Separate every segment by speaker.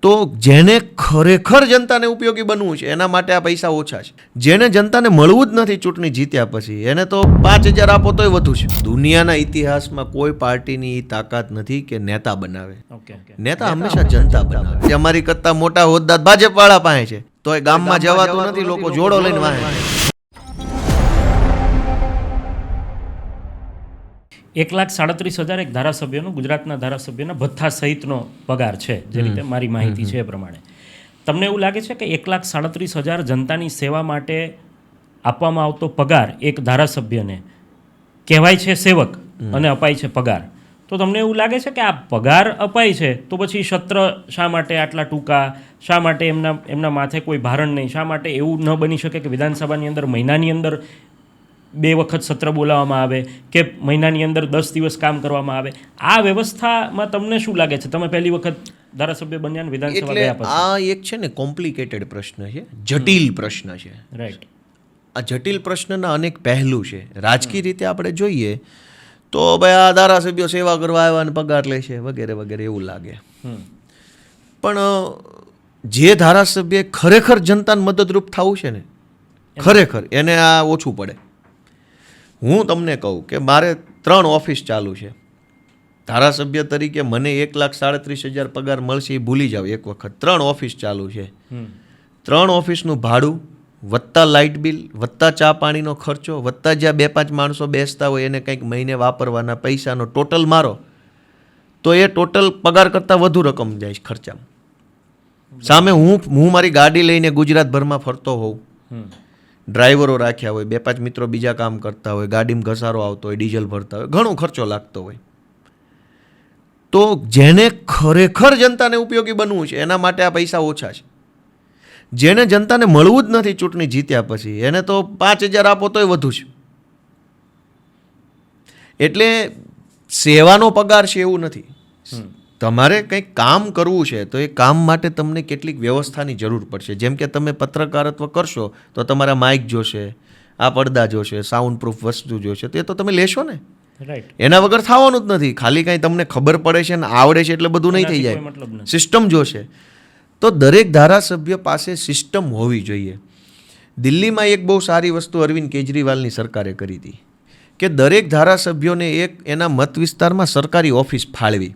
Speaker 1: તો જેને ખરેખર જનતાને ઉપયોગી બનવું છે એના માટે આ પૈસા ઓછા છે. જેને જનતાને મળવું જ નથી ચૂંટણી જીત્યા પછી એને તો 5,000 આપો તોય વધુ છે. દુનિયાના ઇતિહાસમાં કોઈ પાર્ટીની તાકાત નથી કે નેતા બનાવે. નેતા હંમેશા જનતા બનાવે. અમારી કરતા મોટા હોદ્દા ભાજપવાળા પાસે છે તોય ગામમાં જવાતું નથી, લોકો જોડો લઈને વાહે.
Speaker 2: 1,37,000 એક ધારાસભ્યનો, ગુજરાતના ધારાસભ્યના ભથ્થા સહિતનો પગાર છે, જે રીતે મારી માહિતી છે એ પ્રમાણે. તમને એવું લાગે છે કે 1,37,000 જનતાની સેવા માટે આપવામાં આવતો પગાર એક ધારાસભ્યને કહેવાય છે સેવક અને અપાય છે પગાર, તો તમને એવું લાગે છે કે આ પગાર અપાય છે તો પછી સત્ર શા માટે આટલા ટૂંકા, શા માટે એમના માથે કોઈ ભારણ નહીં, શા માટે એવું ન બની શકે કે વિધાનસભાની અંદર મહિનાની અંદર 2 વખત સત્ર બોલાવવામાં આવે કે મહિનાની અંદર 10 દિવસ કામ કરવામાં આવે? આ વ્યવસ્થામાં તમને શું લાગે છે? તમે પહેલી વખત ધારાસભ્ય બન્યા ને વિધાનસભા ગયા પછી.
Speaker 1: આ એક છે ને કોમ્પ્લિકેટેડ પ્રશ્ન છે, જટિલ પ્રશ્ન છે.
Speaker 2: રાઈટ.
Speaker 1: આ જટિલ પ્રશ્નના અનેક પહેલું છે. રાજકીય રીતે આપણે જોઈએ તો ભાઈ આ ધારાસભ્યો સેવા કરવા આવ્યા અને પગાર લે છે વગેરે વગેરે એવું લાગે. પણ જે ધારાસભ્ય ખરેખર જનતાને મદદરૂપ થવું છે ને, ખરેખર એને આ ઓછું પડે. હું તમને કહું કે મારે 3 ઓફિસ ચાલુ છે. ધારાસભ્ય તરીકે મને 1,37,000 પગાર મળશે એ ભૂલી જાવ એક વખત. 3 ઓફિસ ચાલુ છે. 3 ઓફિસનું ભાડું વત્તા લાઇટ બિલ વત્તા ચા પાણીનો ખર્ચો વત્તા જ્યાં 2-5 માણસો બેસતા હોય એને કંઈક મહિને વાપરવાના પૈસાનો ટોટલ મારો તો એ ટોટલ પગાર કરતાં વધુ રકમ જાય ખર્ચામાં. સામે હું મારી ગાડી લઈને ગુજરાતભરમાં ફરતો હોઉં, ડ્રાઈવરો રાખ્યા હોય, 2-5 મિત્રો બીજા કામ કરતા હોય, ગાડીમાં ઘસારો આવતો હોય, ડીઝલ ભરતા હોય, ઘણો ખર્ચો લાગતો હોય. તો જેને ખરેખર જનતાને ઉપયોગી બનવું છે એના માટે આ પૈસા ઓછા છે. જેને જનતાને મળવું જ નથી ચૂંટણી જીત્યા પછી એને તો 5,000 આપો તોય વધુ છે. એટલે સેવાનો પગાર છે એવું નથી. તમારે કંઈક કામ કરવું છે તો એ કામ માટે તમને કેટલીક વ્યવસ્થાની જરૂર પડશે. જેમ કે તમે પત્રકારત્વ કરશો તો તમારા માઇક જોશે, આ પડદા જોશે, સાઉન્ડ પ્રૂફ વસ્તુ જોશે, તો એ તો તમે લેશો ને.
Speaker 2: રાઈટ.
Speaker 1: એના વગર થવાનું જ નથી. ખાલી કાંઈ તમને ખબર પડે છે ને આવડે છે એટલે બધું નહીં થઈ જાય. સિસ્ટમ જોશે. તો દરેક ધારાસભ્ય પાસે સિસ્ટમ હોવી જોઈએ. દિલ્હીમાં એક બહુ સારી વસ્તુ અરવિંદ કેજરીવાલની સરકારે કરી હતી કે દરેક ધારાસભ્યોને એક એના મત વિસ્તારમાં સરકારી ઓફિસ ફાળવી.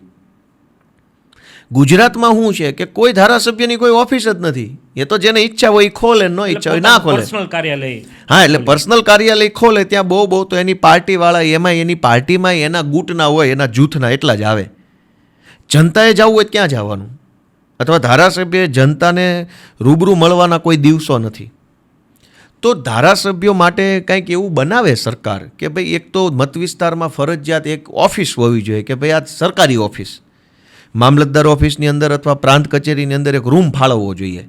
Speaker 1: ગુજરાતમાં શું છે કે કોઈ ધારાસભ્યની કોઈ ઓફિસ જ નથી. એ તો જેને ઈચ્છા હોય એ ખોલે, ન ઈચ્છા હોય ના ખોલે.
Speaker 2: પર્સનલ કાર્યાલય.
Speaker 1: હા, એટલે પર્સનલ કાર્યાલય ખોલે. ત્યાં બહુ તો એની પાર્ટીવાળા, એમાં એની પાર્ટીમાં એના ગુટના હોય, એના જૂથના એટલા જ આવે. જનતાએ જવું હોય ક્યાં જવાનું? અથવા ધારાસભ્ય જનતાને રૂબરૂ મળવાના કોઈ દિવસો નથી. તો ધારાસભ્યો માટે કંઈક એવું બનાવે સરકાર કે ભાઈ એક તો મત વિસ્તારમાં ફરજિયાત એક ઓફિસ હોવી જોઈએ કે ભાઈ આ સરકારી ઓફિસ. મામલતદાર ઓફિસની અંદર અથવા પ્રાંત કચેરીની અંદર એક રૂમ ફાળવવો જોઈએ.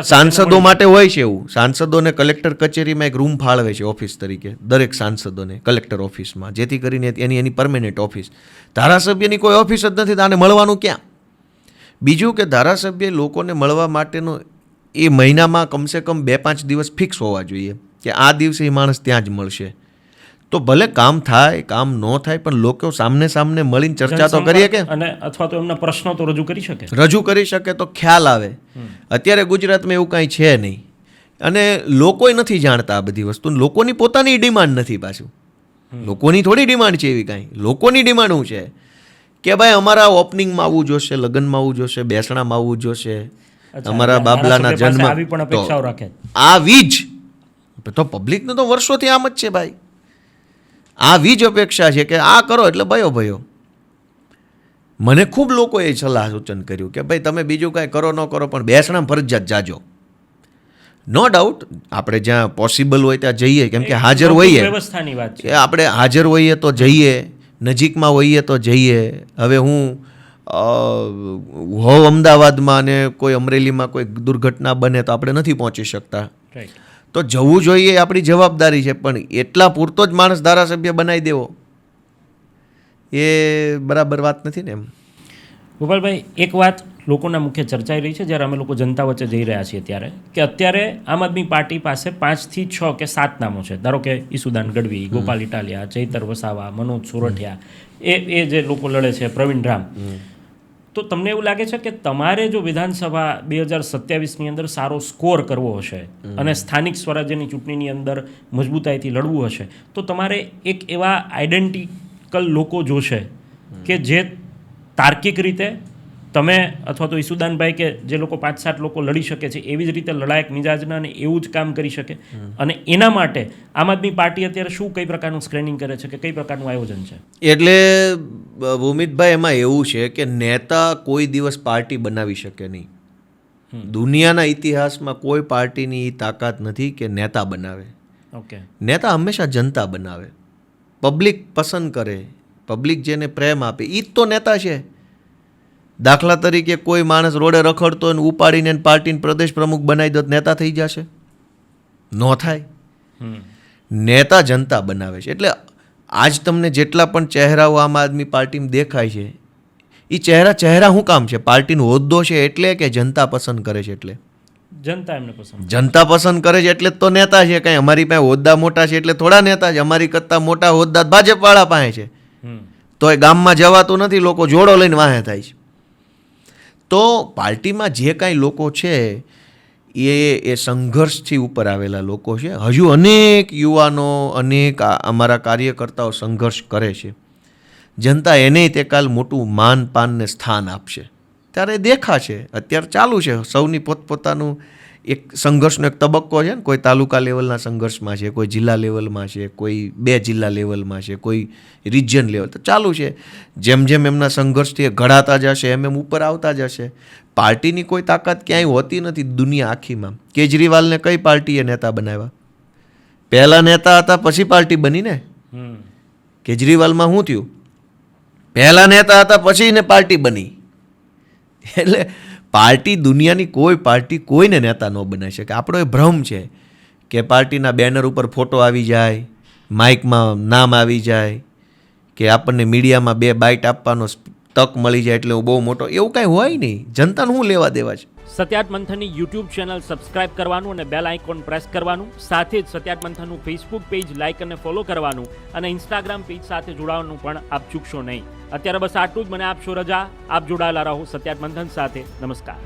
Speaker 1: સાંસદો માટે હોય છે એવું. સાંસદોને કલેક્ટર કચેરીમાં એક રૂમ ફાળવે છે ઓફિસ તરીકે દરેક સાંસદોને કલેક્ટર ઓફિસમાં, જેથી કરીને એની પરમેનન્ટ ઓફિસ. ધારાસભ્યની કોઈ ઓફિસ જ નથી તો આને મળવાનું ક્યાં? બીજું કે ધારાસભ્ય લોકોને મળવા માટેનો એ મહિનામાં કમસે કમ 2-5 દિવસ ફિક્સ હોવા જોઈએ કે આ દિવસે એ માણસ ત્યાં જ મળશે. તો ભલે કામ થાય કામ ન થાય પણ લોકો સામને મળીને ચર્ચા તો કરીએ કે,
Speaker 2: અને અથવા તો એમના પ્રશ્નો તો રજૂ કરી શકે
Speaker 1: તો ખ્યાલ આવે. અત્યારે ગુજરાતમાં એવું કાંઈ છે નહીં અને લોકોય નથી જાણતા આ બધી વસ્તુ. લોકોની પોતાની ડિમાન્ડ નથી. પાછું લોકોની થોડી ડિમાન્ડ છે એવી કાંઈ. લોકોની ડિમાન્ડ શું છે કે ભાઈ અમારા ઓપનિંગમાં આવવું જોશે, લગ્નમાં આવવું જોશે, બેસણામાં આવવું જોશે, અમારા બાબલાના જન્મ આવી જ. તો પબ્લિકને તો વર્ષોથી આમ જ છે ભાઈ. આવી જ અપેક્ષા છે કે આ કરો એટલે ભયો. મને ખૂબ લોકોએ સલાહ સૂચન કર્યું કે ભાઈ તમે બીજું કાંઈ કરો ન કરો પણ બેસણામાં ફરજિયાત જાજો. નો ડાઉટ આપણે જ્યાં પોસિબલ હોય ત્યાં જઈએ, કેમ કે હાજર હોઈએ.
Speaker 2: વ્યવસ્થાની વાત છે.
Speaker 1: આપણે હાજર હોઈએ તો જઈએ, નજીકમાં હોઈએ તો જઈએ. હવે હું હોવ અમદાવાદમાં અને કોઈ અમરેલીમાં કોઈ દુર્ઘટના બને તો આપણે નથી પહોંચી શકતા. તો જવું જોઈએ, આપણી જવાબદારી છે. પણ એટલા પૂરતો જ માણસ ધારાસભ્ય બનાવી દેવો એ બરાબર વાત નથી ને એમ.
Speaker 2: ગોપાલભાઈ, એક વાત લોકોના મુખ્ય ચર્ચાઈ રહી છે જ્યારે અમે લોકો જનતા વચ્ચે જઈ રહ્યા છીએ ત્યારે, કે અત્યારે આમ આદમી પાર્ટી પાસે 5 થી 6 કે 7 નામો છે. ધારો કે ઈસુદાન ગઢવી, ગોપાલ ઇટાલિયા, ચૈતર વસાવા, મનોજ સોરઠિયા, એ જે લોકો લડે છે, પ્રવીણ રામ. તો તમને એવું લાગે છે કે તમારે જો વિધાનસભા 2027ની અંદર સારો સ્કોર કરવો હશે અને સ્થાનિક સ્વરાજ્યની ચૂંટણીની અંદર મજબૂતાઈથી લડવું હશે તો તમારે એક એવા આઈડેન્ટિકલ લોકો જોશે કે જે તાર્કિક રીતે તમે અથવા તો ઈસુદાનભાઈ કે જે લોકો 5-7 લોકો લડી શકે છે એવી જ રીતે લડાયક મિજાજના અને એવું જ કામ કરી શકે અને એના માટે આમ આદમી પાર્ટી અત્યારે શું કઈ પ્રકારનું સ્ક્રીનિંગ કરે છે કે કઈ પ્રકારનું આયોજન છે?
Speaker 1: એટલે ભૂમિતભાઈ એમાં એવું છે કે નેતા કોઈ દિવસ પાર્ટી બનાવી શકે નહીં. દુનિયાના ઇતિહાસમાં કોઈ પાર્ટીની તાકાત નથી કે નેતા બનાવે.
Speaker 2: ઓકે.
Speaker 1: નેતા હંમેશા જનતા બનાવે, પબ્લિક પસંદ કરે, પબ્લિક જેને પ્રેમ આપે એ જ તો નેતા છે. દાખલા તરીકે કોઈ માણસ રોડે રખડતો હોય ને ઉપાડીને પાર્ટીને પ્રદેશ પ્રમુખ બનાવી દો નેતા થઈ જશે? ન થાય. નેતા જનતા બનાવે છે. એટલે આજ તમને જેટલા પણ ચહેરાઓ આમ આદમી પાર્ટીમાં દેખાય છે એ ચહેરા શું કામ છે? પાર્ટીનો હોદ્દો છે એટલે કે જનતા પસંદ કરે છે એટલે?
Speaker 2: જનતા એમને પસંદ,
Speaker 1: જનતા પસંદ કરે છે એટલે જ તો નેતા છે. કાંઈ અમારી પાસે હોદ્દા મોટા છે એટલે થોડા નેતા છે? અમારી કરતાં મોટા હોદ્દા ભાજપવાળા પાસે છે. તો એ ગામમાં જવાતું નથી, લોકો જોડો લઈને વાહે થાય છે. તો પાર્ટીમાં જે કાંઈ લોકો છે એ સંઘર્ષથી ઉપર આવેલા લોકો છે. હજુ અનેક યુવાનો, અનેક અમારા કાર્યકર્તાઓ સંઘર્ષ કરે છે. જનતા એને તે કાલ મોટું માન પાન ને સ્થાન આપશે ત્યારે દેખાશે. અત્યારે ચાલુ છે સૌની પોતપોતાનું એક સંઘર્ષનો એક તબક્કો છે ને. કોઈ તાલુકા લેવલના સંઘર્ષમાં છે, કોઈ જિલ્લા લેવલમાં છે, કોઈ 2 જિલ્લા લેવલમાં છે, કોઈ રિજિયન લેવલ. તો ચાલુ છે. જેમ જેમ એમના સંઘર્ષથી ઘડાતા જશે એમ એમ ઉપર આવતા જશે. પાર્ટીની કોઈ તાકાત ક્યાંય હોતી નથી દુનિયા આખીમાં. કેજરીવાલને કઈ પાર્ટીએ નેતા બનાવ્યા? પહેલા નેતા હતા પછી પાર્ટી બની ને. કેજરીવાલમાં શું થયું? પહેલા નેતા હતા પછી ને પાર્ટી બની. એટલે પાર્ટી, દુનિયાની કોઈ પાર્ટી કોઈને નેતા ન બનાવી શકે. આપણો એ ભ્રમ છે કે પાર્ટીના બેનર ઉપર ફોટો આવી જાય, માઇકમાં નામ આવી જાય, કે આપણને મીડિયામાં 2 બાઇટ આપવાનો તક મળી જાય એટલે બહુ મોટો, એવું કાંઈ હોય નહીં. જનતાનું શું લેવા દેવા છે?
Speaker 2: સત્યાત મંથનની યુટ્યુબ ચેનલ સબસ્ક્રાઇબ કરવાનું અને બેલ આઇકોન પ્રેસ કરવાનું, સાથે જ સત્યાત મંથનનું ફેસબુક પેજ લાઇક અને ફોલો કરવાનું અને ઇન્સ્ટાગ્રામ પેજ સાથે જોડાવાનું પણ આપ ચૂકશો નહીં. અત્યારે બસ આટલું જ. મને આપશો રજા. આપ જોડાયેલા રહો સત્યાત મંથન સાથે. નમસ્કાર.